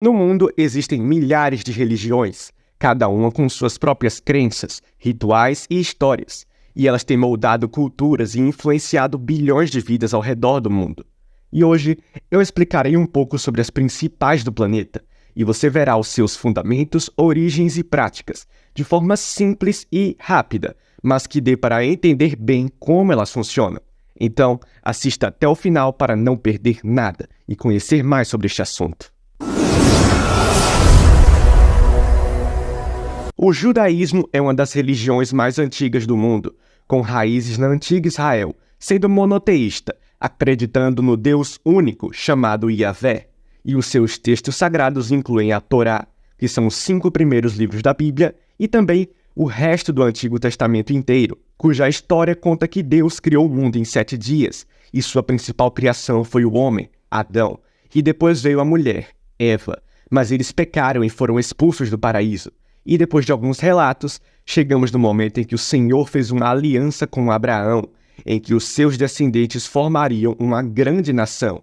No mundo existem milhares de religiões, cada uma com suas próprias crenças, rituais e histórias, e elas têm moldado culturas e influenciado bilhões de vidas ao redor do mundo. E hoje eu explicarei um pouco sobre as principais do planeta, e você verá os seus fundamentos, origens e práticas, de forma simples e rápida, mas que dê para entender bem como elas funcionam. Então, assista até o final para não perder nada e conhecer mais sobre este assunto. O judaísmo é uma das religiões mais antigas do mundo, com raízes na antiga Israel, sendo monoteísta, acreditando no Deus único, chamado Yahvé, e os seus textos sagrados incluem a Torá, que são os 5 primeiros livros da Bíblia, e também o resto do Antigo Testamento inteiro, cuja história conta que Deus criou o mundo em 7 dias, e sua principal criação foi o homem, Adão, e depois veio a mulher, Eva, mas eles pecaram e foram expulsos do paraíso. E depois de alguns relatos, chegamos no momento em que o Senhor fez uma aliança com Abraão, em que os seus descendentes formariam uma grande nação.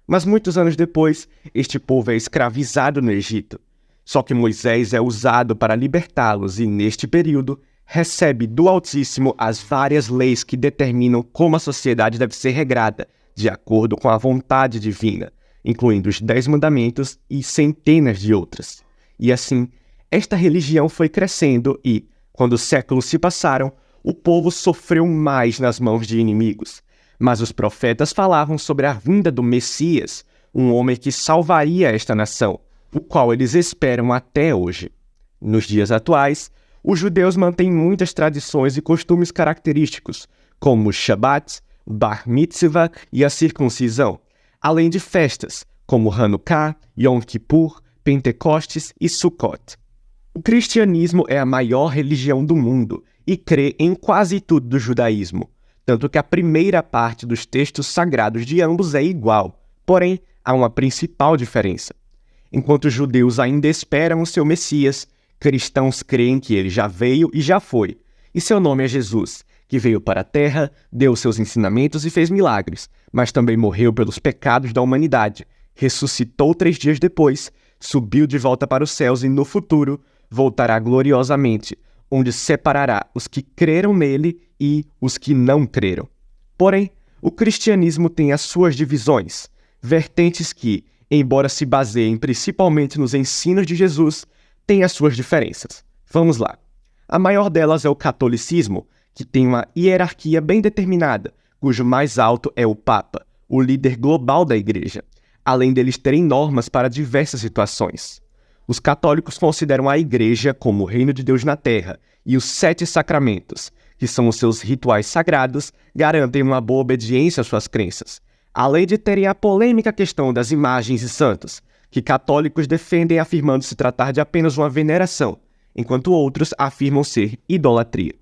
Mas muitos anos depois, este povo é escravizado no Egito. Só que Moisés é usado para libertá-los e, neste período, recebe do Altíssimo as várias leis que determinam como a sociedade deve ser regrada, de acordo com a vontade divina, incluindo os 10 mandamentos e centenas de outras. E assim, esta religião foi crescendo e, quando os séculos se passaram, o povo sofreu mais nas mãos de inimigos. Mas os profetas falavam sobre a vinda do Messias, um homem que salvaria esta nação, o qual eles esperam até hoje. Nos dias atuais, os judeus mantêm muitas tradições e costumes característicos, como o Shabat, Bar Mitzvah e a circuncisão, além de festas, como Hanukkah, Yom Kippur, Pentecostes e Sukkot. O cristianismo é a maior religião do mundo e crê em quase tudo do judaísmo, tanto que a primeira parte dos textos sagrados de ambos é igual, porém, há uma principal diferença. Enquanto os judeus ainda esperam o seu Messias, cristãos creem que ele já veio e já foi, e seu nome é Jesus, que veio para a terra, deu seus ensinamentos e fez milagres, mas também morreu pelos pecados da humanidade, ressuscitou 3 dias depois, subiu de volta para os céus e, no futuro, voltará gloriosamente, onde separará os que creram nele e os que não creram. Porém, o cristianismo tem as suas divisões, vertentes que, embora se baseiem principalmente nos ensinos de Jesus, têm as suas diferenças. Vamos lá. A maior delas é o catolicismo, que tem uma hierarquia bem determinada, cujo mais alto é o Papa, o líder global da Igreja, além deles terem normas para diversas situações. Os católicos consideram a Igreja como o reino de Deus na Terra, e os 7 sacramentos, que são os seus rituais sagrados, garantem uma boa obediência às suas crenças, além de terem a polêmica questão das imagens e santos, que católicos defendem afirmando se tratar de apenas uma veneração, enquanto outros afirmam ser idolatria.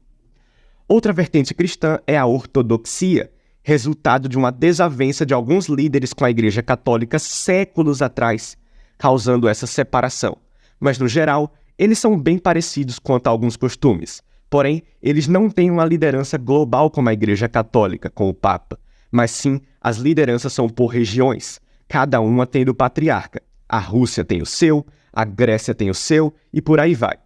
Outra vertente cristã é a ortodoxia, resultado de uma desavença de alguns líderes com a Igreja Católica séculos atrás, causando essa separação. Mas, no geral, eles são bem parecidos quanto a alguns costumes. Porém, eles não têm uma liderança global como a Igreja Católica, com o Papa, mas sim as lideranças são por regiões, cada uma tendo patriarca. A Rússia tem o seu, a Grécia tem o seu e por aí vai.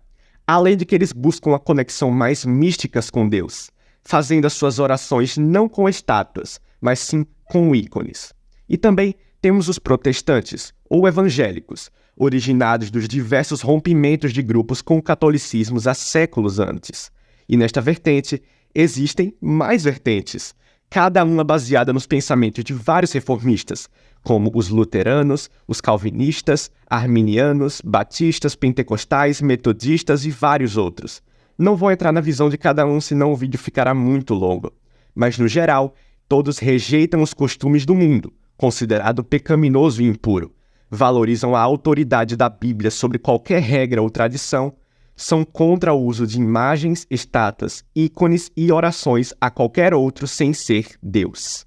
Além de que eles buscam a conexão mais místicas com Deus, fazendo as suas orações não com estátuas, mas sim com ícones. E também temos os protestantes, ou evangélicos, originados dos diversos rompimentos de grupos com o catolicismo há séculos antes. E nesta vertente, existem mais vertentes, cada uma baseada nos pensamentos de vários reformistas, como os luteranos, os calvinistas, arminianos, batistas, pentecostais, metodistas e vários outros. Não vou entrar na visão de cada um, senão o vídeo ficará muito longo. Mas, no geral, todos rejeitam os costumes do mundo, considerado pecaminoso e impuro, valorizam a autoridade da Bíblia sobre qualquer regra ou tradição, são contra o uso de imagens, estátuas, ícones e orações a qualquer outro sem ser Deus.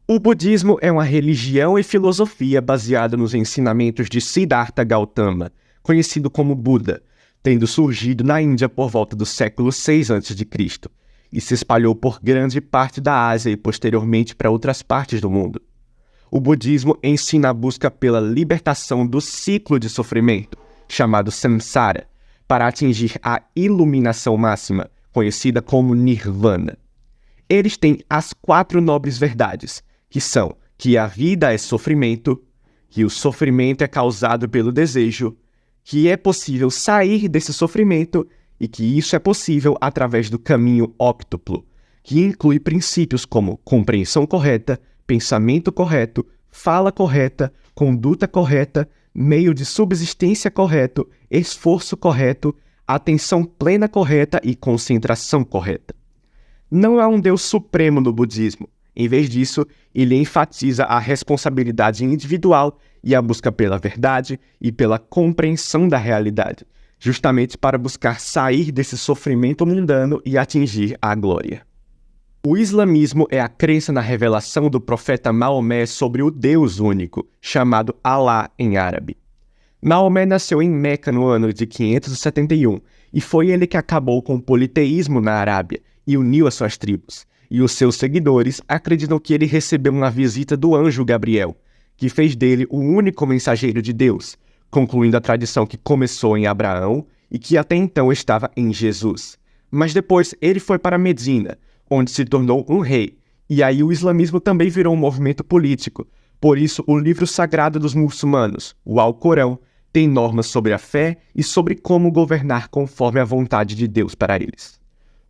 O budismo é uma religião e filosofia baseada nos ensinamentos de Siddhartha Gautama, conhecido como Buda, tendo surgido na Índia por volta do século VI a.C., e se espalhou por grande parte da Ásia e posteriormente para outras partes do mundo. O budismo ensina a busca pela libertação do ciclo de sofrimento, chamado samsara, para atingir a iluminação máxima, conhecida como nirvana. Eles têm as 4 nobres verdades, que são que a vida é sofrimento, que o sofrimento é causado pelo desejo, que é possível sair desse sofrimento e que isso é possível através do caminho óctuplo, que inclui princípios como compreensão correta, pensamento correto, fala correta, conduta correta, meio de subsistência correto, esforço correto, atenção plena correta e concentração correta. Não há um Deus supremo no budismo. Em vez disso, ele enfatiza a responsabilidade individual e a busca pela verdade e pela compreensão da realidade, justamente para buscar sair desse sofrimento mundano e atingir a glória. O islamismo é a crença na revelação do profeta Maomé sobre o Deus único, chamado Alá em árabe. Maomé nasceu em Meca no ano de 571 e foi ele que acabou com o politeísmo na Arábia e uniu as suas tribos. E os seus seguidores acreditam que ele recebeu uma visita do anjo Gabriel, que fez dele o único mensageiro de Deus, concluindo a tradição que começou em Abraão e que até então estava em Jesus. Mas depois ele foi para Medina, onde se tornou um rei, e aí o islamismo também virou um movimento político. Por isso, o livro sagrado dos muçulmanos, o Alcorão, tem normas sobre a fé e sobre como governar conforme a vontade de Deus para eles.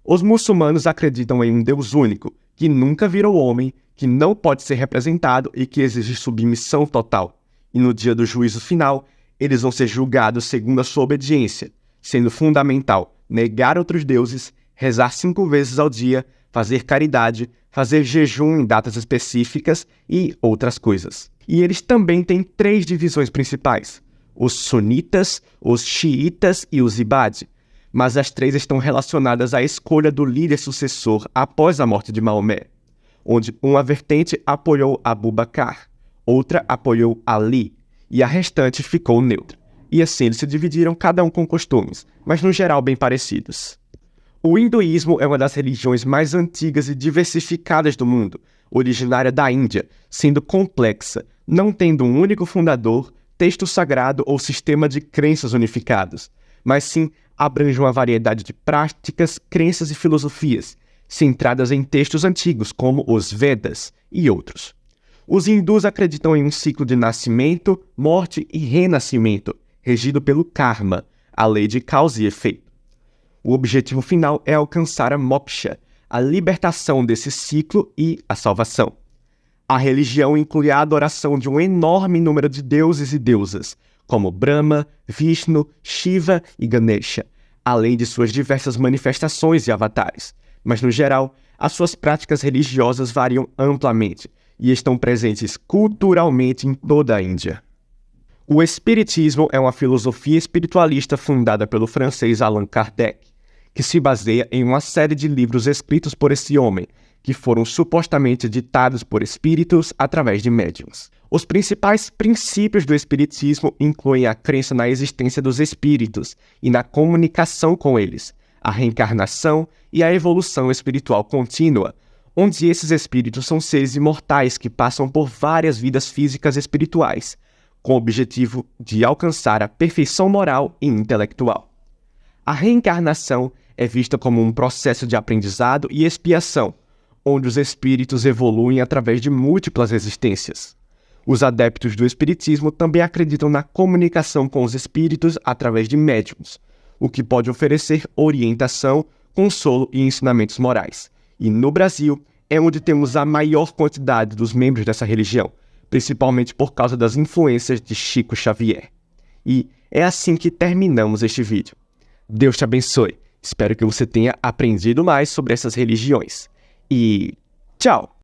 Os muçulmanos acreditam em um Deus único, que nunca virou homem, que não pode ser representado e que exige submissão total. E no dia do juízo final, eles vão ser julgados segundo a sua obediência, sendo fundamental negar outros deuses, rezar 5 vezes ao dia, fazer caridade, fazer jejum em datas específicas e outras coisas. E eles também têm 3 divisões principais: os sunitas, os xiitas e os ibad. Mas as 3 estão relacionadas à escolha do líder sucessor após a morte de Maomé, onde uma vertente apoiou Abu Bakr, outra apoiou Ali, e a restante ficou neutra. E assim eles se dividiram, cada um com costumes, mas no geral bem parecidos. O hinduísmo é uma das religiões mais antigas e diversificadas do mundo, originária da Índia, sendo complexa, não tendo um único fundador, texto sagrado ou sistema de crenças unificados, mas sim abrange uma variedade de práticas, crenças e filosofias, centradas em textos antigos como os Vedas e outros. Os hindus acreditam em um ciclo de nascimento, morte e renascimento, regido pelo karma, a lei de causa e efeito. O objetivo final é alcançar a moksha, a libertação desse ciclo e a salvação. A religião inclui a adoração de um enorme número de deuses e deusas, como Brahma, Vishnu, Shiva e Ganesha, além de suas diversas manifestações e avatares. Mas, no geral, as suas práticas religiosas variam amplamente e estão presentes culturalmente em toda a Índia. O Espiritismo é uma filosofia espiritualista fundada pelo francês Allan Kardec, que se baseia em uma série de livros escritos por esse homem, que foram supostamente ditados por espíritos através de médiuns. Os principais princípios do espiritismo incluem a crença na existência dos espíritos e na comunicação com eles, a reencarnação e a evolução espiritual contínua, onde esses espíritos são seres imortais que passam por várias vidas físicas e espirituais, com o objetivo de alcançar a perfeição moral e intelectual. A reencarnação é vista como um processo de aprendizado e expiação, onde os espíritos evoluem através de múltiplas existências. Os adeptos do espiritismo também acreditam na comunicação com os espíritos através de médiuns, o que pode oferecer orientação, consolo e ensinamentos morais. E no Brasil é onde temos a maior quantidade dos membros dessa religião, principalmente por causa das influências de Chico Xavier. E é assim que terminamos este vídeo. Deus te abençoe. Espero que você tenha aprendido mais sobre essas religiões. E tchau!